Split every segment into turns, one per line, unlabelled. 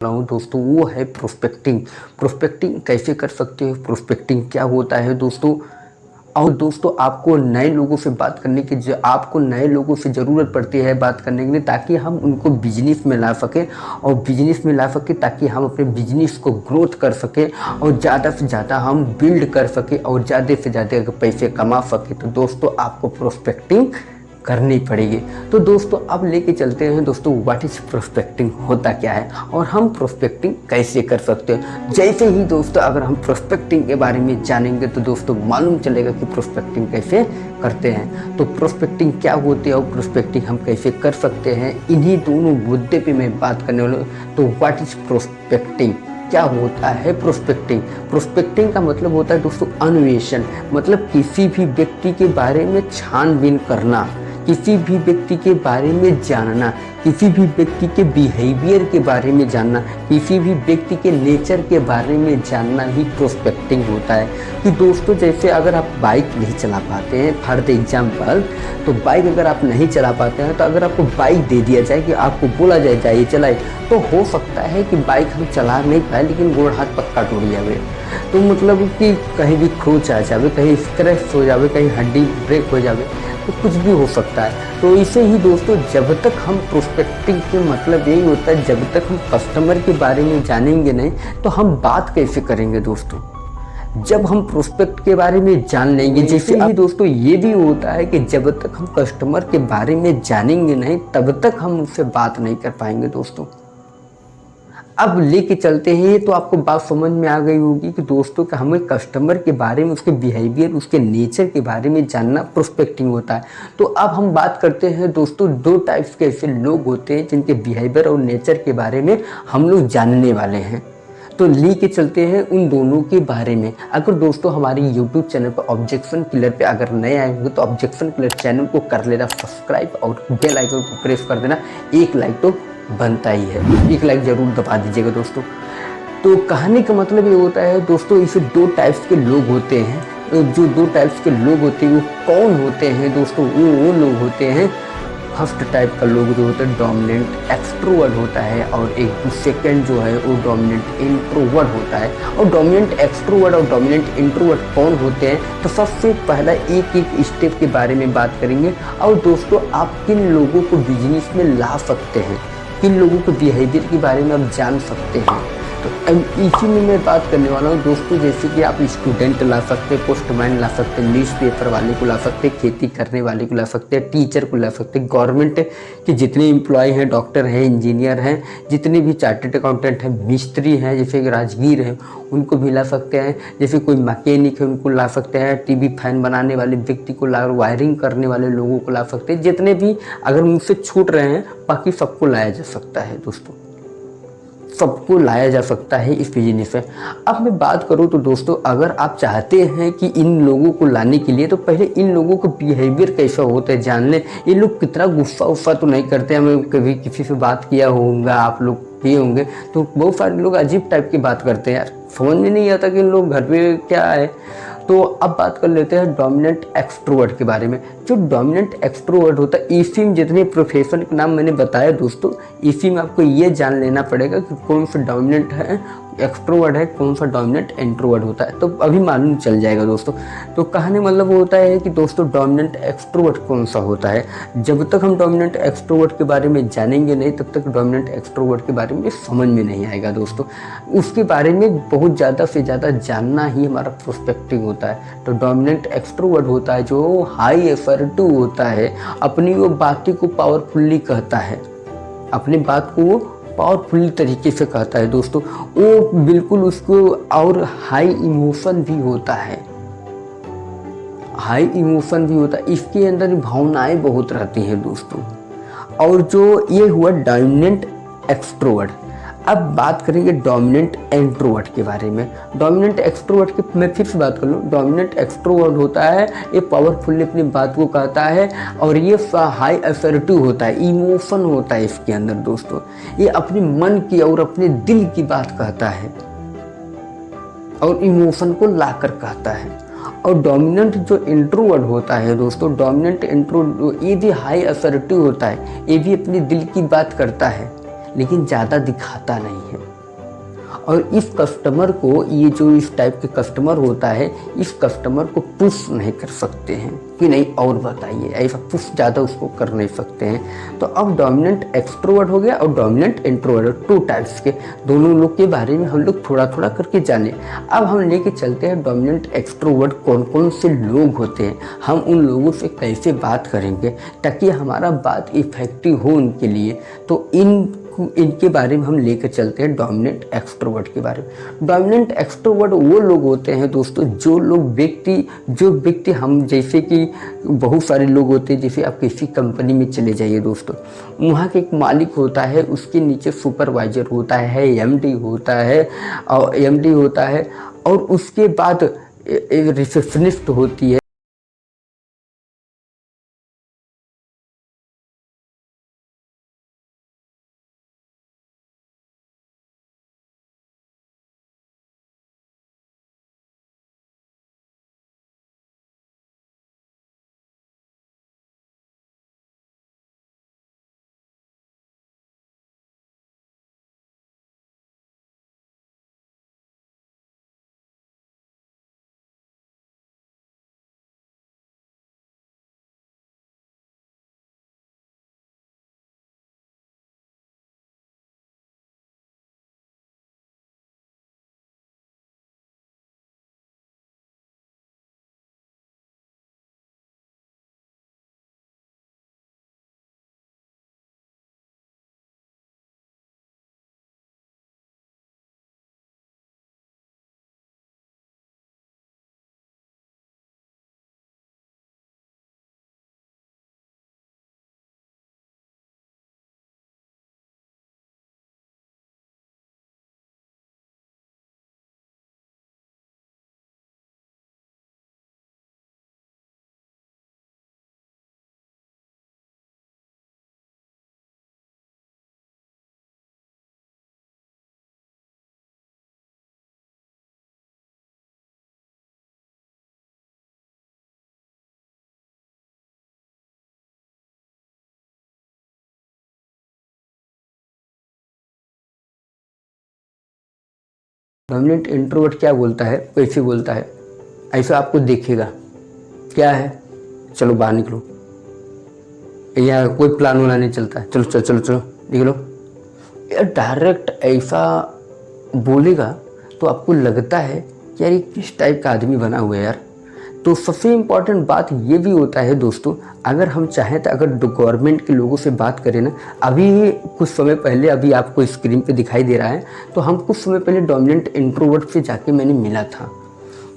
रहा हूँ दोस्तों, वो है प्रोस्पेक्टिंग। प्रोस्पेक्टिंग कैसे कर सकते हो, प्रोस्पेक्टिंग क्या होता है दोस्तों। और दोस्तों आपको नए लोगों से बात करने की आपको नए लोगों से ज़रूरत पड़ती है बात करने के लिए, ताकि हम उनको बिजनेस में ला सकें और बिजनेस में ला सकें ताकि हम अपने बिजनेस को ग्रोथ कर सकें और ज़्यादा से ज़्यादा हम बिल्ड कर सकें और ज़्यादा से ज़्यादा पैसे कमा सकें। तो दोस्तों आपको प्रोस्पेक्टिंग करनी पड़ेगी। तो दोस्तों अब लेके चलते हैं दोस्तों, व्हाट इज प्रोस्पेक्टिंग, होता क्या है और हम प्रोस्पेक्टिंग कैसे कर सकते हैं। जैसे ही दोस्तों अगर हम प्रोस्पेक्टिंग के बारे में जानेंगे तो दोस्तों मालूम चलेगा कि प्रोस्पेक्टिंग कैसे करते हैं। तो प्रोस्पेक्टिंग क्या होती है और प्रोस्पेक्टिंग हम कैसे कर सकते हैं, इन्हीं दोनों मुद्दे पे मैं बात करने वाला हूँ। तो व्हाट इज प्रोस्पेक्टिंग, क्या होता है प्रोस्पेक्टिंग। प्रोस्पेक्टिंग का मतलब होता है दोस्तों अन्वेषण, मतलब किसी भी व्यक्ति के बारे में छानबीन करना, किसी भी व्यक्ति के बारे में जानना, किसी भी व्यक्ति के बिहेवियर के बारे में जानना, किसी भी व्यक्ति के नेचर के बारे में जानना ही प्रोस्पेक्टिंग होता है। कि दोस्तों जैसे अगर आप बाइक नहीं चला पाते हैं, फॉर द एग्जाम्पल, तो बाइक अगर आप नहीं चला पाते हैं तो अगर आपको बाइक दे दिया जाए कि आपको बोला जाए जाइए चलाए, तो हो सकता है कि बाइक हम चला नहीं पाए लेकिन गोड़ हाथ पक्का टूट जावे। तो मतलब कि कहीं भी खरोच आ जावे, कहीं स्क्रैच हो जावे, कहीं हड्डी ब्रेक हो जावे, तो कुछ भी हो सकता है। तो इसे ही दोस्तों जब तक हम प्रोस्पेक्टिंग के मतलब यही होता है, जब तक हम कस्टमर के बारे में जानेंगे नहीं तो हम बात कैसे करेंगे दोस्तों। जब हम प्रोस्पेक्ट के बारे में जान लेंगे, जैसे ही दोस्तों ये भी होता है कि जब तक हम कस्टमर के बारे में जानेंगे नहीं तब तक हम उससे बात नहीं कर पाएंगे दोस्तों। अब लेके चलते हैं, तो आपको बात समझ में आ गई होगी कि दोस्तों कि हमें कस्टमर के बारे में, उसके बिहेवियर, उसके नेचर के बारे में जानना प्रोस्पेक्टिंग होता है। तो अब हम बात करते हैं दोस्तों, दो टाइप्स के ऐसे लोग होते हैं जिनके बिहेवियर और नेचर के बारे में हम लोग जानने वाले हैं। तो लेके चलते हैं उन दोनों के बारे में। अगर दोस्तों हमारी यूट्यूब चैनल पर ऑब्जेक्शन किलर पे अगर नए आए होंगे तो ऑब्जेक्शन किलर चैनल को कर लेना सब्सक्राइब और बेल आइकन को प्रेस कर देना। एक लाइक तो बनता ही है, एक लाइक जरूर दबा दीजिएगा दोस्तों। तो कहने का मतलब ये होता है दोस्तों, इसे दो टाइप्स के लोग होते हैं। जो दो टाइप्स के लोग होते हैं वो कौन होते हैं दोस्तों, वो लोग होते हैं, फर्स्ट टाइप का लोग जो होता है डोमिनेंट एक्सट्रोवर्ट होता है, और एक सेकंड जो है वो डोमिनेंट इंट्रोवर्ट होता है। और डोमिनेंट एक्सट्रोवर्ट और डोमिनेंट इंट्रोवर्ट कौन होते हैं, तो सबसे पहला एक एक स्टेप के बारे में बात करेंगे। और दोस्तों आप किन लोगों को बिजनेस में ला सकते हैं, किन लोगों के बिहेवियर के बारे में आप जान सकते हैं। तो इसी में मैं बात करने वाला हूँ दोस्तों। जैसे कि आप स्टूडेंट ला सकते हैं, पोस्टमैन ला सकते हैं, न्यूज़पेपर वाले को ला सकते हैं, खेती करने वाले को ला सकते हैं, टीचर को ला सकते हैं, गवर्नमेंट के जितने एम्प्लॉय हैं, डॉक्टर हैं, इंजीनियर हैं, जितने भी चार्टर्ड अकाउंटेंट हैं, मिस्त्री हैं, जैसे राजगीर हैं, उनको भी ला सकते हैं। जैसे कोई मैकेनिक है उनको ला सकते हैं, टीवी फैन बनाने वाले व्यक्ति को ला, वायरिंग करने वाले लोगों को ला सकते हैं। जितने भी अगर उनसे छूट रहे हैं बाकी सबको लाया जा सकता है दोस्तों, सबको लाया जा सकता है इस बिजनेस में। अब मैं बात करूं तो दोस्तों अगर आप चाहते हैं कि इन लोगों को लाने के लिए, तो पहले इन लोगों का बिहेवियर कैसा होता है जान लें। ये लोग कितना गुस्सा तो नहीं करते। हमें कभी किसी से बात किया होगा, आप लोग किए होंगे, तो बहुत सारे लोग अजीब टाइप की बात करते हैं यार, समझ में नहीं आता कि इन लोग घर पे क्या है। तो अब बात कर लेते हैं डोमिनेंट एक्सट्रोवर्ट के बारे में। जो डोमिनेंट एक्सट्रोवर्ट होता है, इसी में जितने प्रोफेशन के नाम मैंने बताया दोस्तों, इसी में आपको ये जान लेना पड़ेगा कि कौन सा डोमिनेंट है, एक्सट्रोवर्ट है, कौन सा डोमिनेंट इंट्रोवर्ट होता है। तो अभी मालूम चल जाएगा दोस्तों। तो कहने मतलब होता है कि दोस्तों डोमिनेंट एक्सट्रोवर्ट कौन सा होता है। जब तक हम डोमिनेंट एक्सट्रोवर्ट के बारे में जानेंगे नहीं तब तक डोमिनेंट एक्सट्रोवर्ट के बारे में समझ में नहीं आएगा दोस्तों। उसके बारे में बहुत ज़्यादा से ज़्यादा जानना ही हमारा प्रोस्पेक्टिव होता है। तो डोमिनेंट एक्सट्रोवर्ट होता है जो हाई एफर्टिव होता है, अपनी वो बातें को पावरफुल्ली कहता है, अपनी बात को वो पावरफुल तरीके से कहता है दोस्तों। वो बिल्कुल उसको, और हाई इमोशन भी होता है, हाई इमोशन भी होता है, इसके अंदर भावनाएं बहुत रहती हैं दोस्तों। और जो ये हुआ डोमिनेंट एक्सट्रोवर्ट। अब बात करेंगे डोमिनेंट इंट्रोवर्ट के बारे में। डोमिनेंट एक्सट्रोवर्ट की मैं फिर से बात कर लूँ। डोमिनेंट एक्सट्रोवर्ट होता है, ये पावरफुली अपनी बात को कहता है, और ये हाई असर्टिव होता है, इमोशन होता है इसके अंदर दोस्तों। ये अपने मन की और अपने दिल की बात कहता है और इमोशन को लाकर कहता है। और डोमिनेंट जो इंट्रोवर्ट होता है दोस्तों, डोमिनेंट इंट्रोवर्ट ये भी हाई असर्टिव होता है, ये भी अपने दिल की बात करता है लेकिन ज़्यादा दिखाता नहीं है। और इस कस्टमर को, ये जो इस टाइप के कस्टमर होता है, इस कस्टमर को पुश नहीं कर सकते हैं कि नहीं और बताइए, ऐसा पुश ज़्यादा उसको कर नहीं सकते हैं। तो अब डोमिनेंट एक्सट्रोवर्ट हो गया और डोमिनेंट इंट्रोवर्ट, 2 टाइप्स के, दोनों लोग के बारे में हम लोग थोड़ा थोड़ा करके जाने। अब हम लेके चलते हैं डोमिनेंट एक्सट्रोवर्ट कौन कौन से लोग होते हैं, हम उन लोगों से कैसे बात करेंगे ताकि हमारा बात इफेक्टिव हो उनके लिए। तो इनके बारे में हम लेकर चलते हैं डोमिनेंट एक्सट्रोवर्ट के बारे में। डोमिनेंट एक्सट्रोवर्ट वो लोग होते हैं दोस्तों, जो व्यक्ति हम, जैसे कि बहुत सारे लोग होते हैं, जैसे आप किसी कंपनी में चले जाइए दोस्तों, वहाँ के एक मालिक होता है, उसके नीचे सुपरवाइजर होता है, एमडी होता है और उसके बाद एक रिसेप्शनिस्ट होती है। डोमिनेंट इंट्रोवर्ट क्या बोलता है, कैसे बोलता है, ऐसा आपको देखेगा क्या है, चलो बाहर निकलो, या कोई प्लान वाला नहीं चलता है, चलो चलो चलो चलो निकलो, यार डायरेक्ट ऐसा बोलेगा तो आपको लगता है कि यार ये किस टाइप का आदमी बना हुआ है यार। तो सबसे इम्पॉर्टेंट बात ये भी होता है दोस्तों, अगर हम चाहें तो अगर गवर्नमेंट के लोगों से बात करें ना, अभी कुछ समय पहले, अभी आपको स्क्रीन पे दिखाई दे रहा है, तो हम कुछ समय पहले डोमिनेंट इंट्रोवर्ट से जाके मैंने मिला था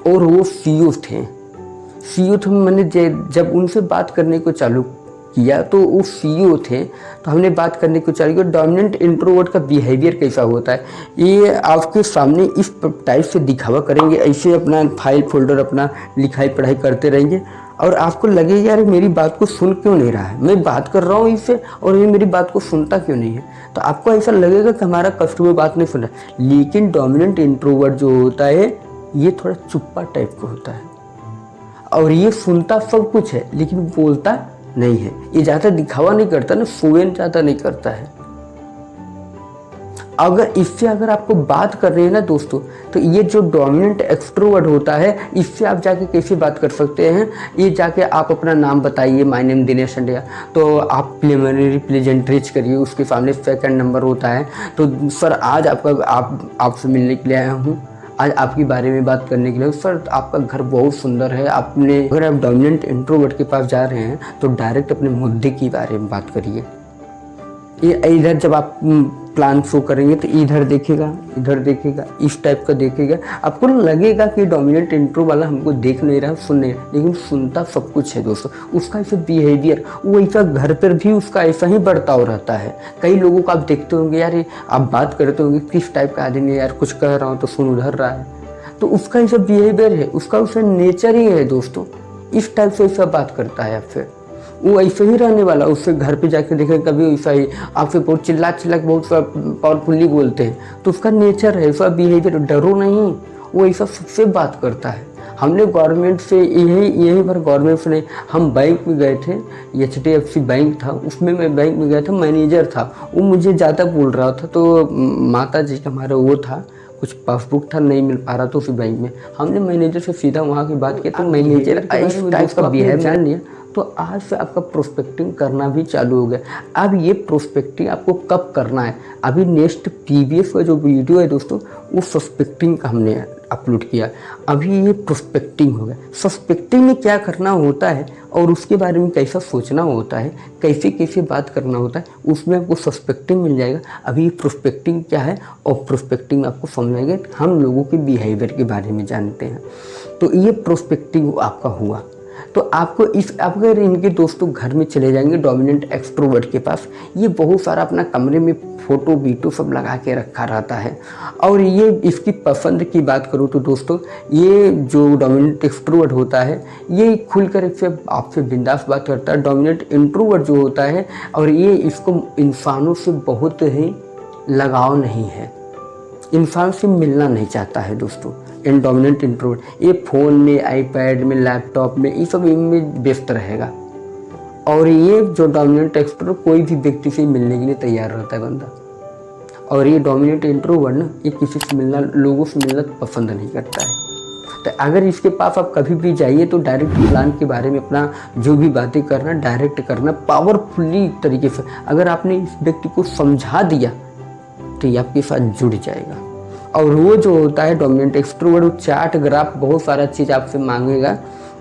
और वो सीईओ थे। मैंने जब उनसे बात करने को चालू किया तो वो सीईओ थे, तो हमने बात करने को चालू किया डोमिनेंट इंट्रोवर्ट का बिहेवियर कैसा होता है। ये आपके सामने इस टाइप से दिखावा करेंगे, ऐसे अपना फाइल फोल्डर अपना लिखाई पढ़ाई करते रहेंगे और आपको लगेगा यार मेरी बात को सुन क्यों नहीं रहा है, मैं बात कर रहा हूँ इससे और ये मेरी बात को सुनता क्यों नहीं है। तो आपको ऐसा लगेगा कि हमारा कस्टमर बात नहीं सुन रहा है। लेकिन डोमिनेंट इंट्रोवर्ट जो होता है ये थोड़ा चुप्पा टाइप का होता है और ये सुनता सब कुछ है लेकिन बोलता नहीं है। ये ज़्यादा दिखावा नहीं करता ना, शोएन ज़्यादा नहीं करता है। अगर आपको बात कर रहे हैं ना दोस्तों, तो ये जो डोमिनेंट एक्सट्रोवर्ट होता है इससे आप जाके कैसे बात कर सकते हैं, ये जाके आप अपना नाम बताइए, माय नेम दिनेश इंडिया, तो आप प्रिलिमिनरी प्रेजेंटेज करिए, उसके सामने सेकंड नंबर होता है, तो सर आज आपसे मिलने के लिए आया हूँ, आज आपके बारे में बात करने के लिए। सर आपका घर बहुत सुंदर है, अगर आप डोमिनेंट इंट्रोवर्ट के पास जा रहे हैं तो डायरेक्ट अपने मुद्दे के बारे में बात करिए। ये इधर जब आप प्लान शो करेंगे तो इधर देखेगा, इस टाइप का देखेगा, आपको लगेगा कि डोमिनेंट इंट्रो वाला हमको देख नहीं रहा, सुन नहीं रहा, लेकिन सुनता सब कुछ है दोस्तों। उसका ऐसा बिहेवियर, वो ऐसा घर पर भी उसका ऐसा ही बर्ताव रहता है। कई लोगों को आप देखते होंगे यार, आप बात करते होंगे किस टाइप का आदमी है यार, कुछ कह रहा हूँ तो सुन उधर रहा है, तो उसका ऐसा बिहेवियर है, उसका नेचर ही है दोस्तों, इस टाइप से ऐसा बात करता है आपसे। वो ऐसे ही रहने वाला, उससे घर पे जाके देखें कभी वैसा ही आपसे बहुत चिल्ला के बहुत पावरफुली बोलते हैं, तो उसका नेचर है, उसका बिहेवियर, डरो नहीं, वो ऐसा सबसे बात करता है। हमने गवर्नमेंट से यही बार गवर्नमेंट से नहीं, हम बैंक में गए थे, HDFC बैंक था, उसमें मैं बैंक में गया था, मैनेजर था, वो मुझे ज़्यादा बोल रहा था, तो माता जी का हमारा वो था कुछ पासबुक था नहीं मिल पा रहा तो फिर बैंक में हमने मैनेजर से सीधा वहाँ की बात की, तो मैनेजर इस टाइप का बिहेव जान लिया, तो आज से आपका प्रोस्पेक्टिंग करना भी चालू हो गया। अब ये प्रोस्पेक्टिंग आपको कब करना है, अभी नेक्स्ट प्रीवियस का जो वीडियो है दोस्तों वो सस्पेक्टिंग का हमने अपलोड किया, अभी ये प्रोस्पेक्टिंग हो गया। सस्पेक्टिंग में क्या करना होता है और उसके बारे में कैसा सोचना होता है, कैसे कैसे बात करना होता है, उसमें आपको सस्पेक्टिंग मिल जाएगा। अभी प्रोस्पेक्टिंग क्या है और प्रोस्पेक्टिंग में आपको समझाएंगे, हम लोगों के बिहेवियर के बारे में जानते हैं। तो ये प्रोस्पेक्टिंग आपका हुआ। तो आपको आप अगर इनके दोस्तों घर में चले जाएंगे डोमिनेंट एक्सट्रोवर्ट के पास, ये बहुत सारा अपना कमरे में फ़ोटो वीडियो सब लगा के रखा रहता है। और ये इसकी पसंद की बात करूँ तो दोस्तों ये जो डोमिनेंट एक्सट्रोवर्ट होता है ये खुलकर इससे आपसे बिंदास बात करता है। डोमिनेंट इंट्रोवर्ट जो होता है और ये इसको इंसानों से बहुत ही लगाव नहीं है, इंसान से मिलना नहीं चाहता है दोस्तों। डोमिनेंट इंट्रोवर्ट ये फ़ोन में, आईपैड में, लैपटॉप में, ये सब इनमें व्यस्त रहेगा। और ये जो डोमिनेंट एक्सट्रोवर्ट कोई भी व्यक्ति से मिलने के लिए तैयार रहता है बंदा। और ये डोमिनेंट इंट्रोवर्ट ना ये किसी से मिलना, लोगों से मिलना पसंद नहीं करता है। तो अगर इसके पास आप कभी भी जाइए तो डायरेक्ट प्लान के बारे में अपना जो भी बातें करना डायरेक्ट करना पावरफुली तरीके से। अगर आपने इस व्यक्ति को समझा दिया तो ये आपके साथ जुड़ जाएगा। और वो जो होता है डोमिनेंट एक्सट्रोवर्ट, वो चार्ट ग्राफ बहुत सारा चीज़ आपसे मांगेगा,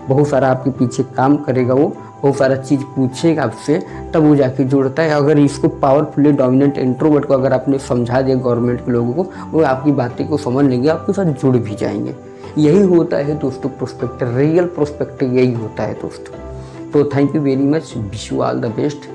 बहुत सारा आपके पीछे काम करेगा, वो बहुत सारा चीज़ पूछेगा आपसे, तब वो जाके जुड़ता है। अगर इसको पावरफुली डोमिनेंट इंट्रोवर्ट को अगर आपने समझा दिया गवर्नमेंट के लोगों को, वो आपकी बातें को समझ लेंगे, आपके साथ जुड़ भी जाएंगे। यही होता है दोस्तों प्रोस्पेक्ट, रियल प्रोस्पेक्ट यही होता है दोस्तों। तो thank you very much, wish you all the best.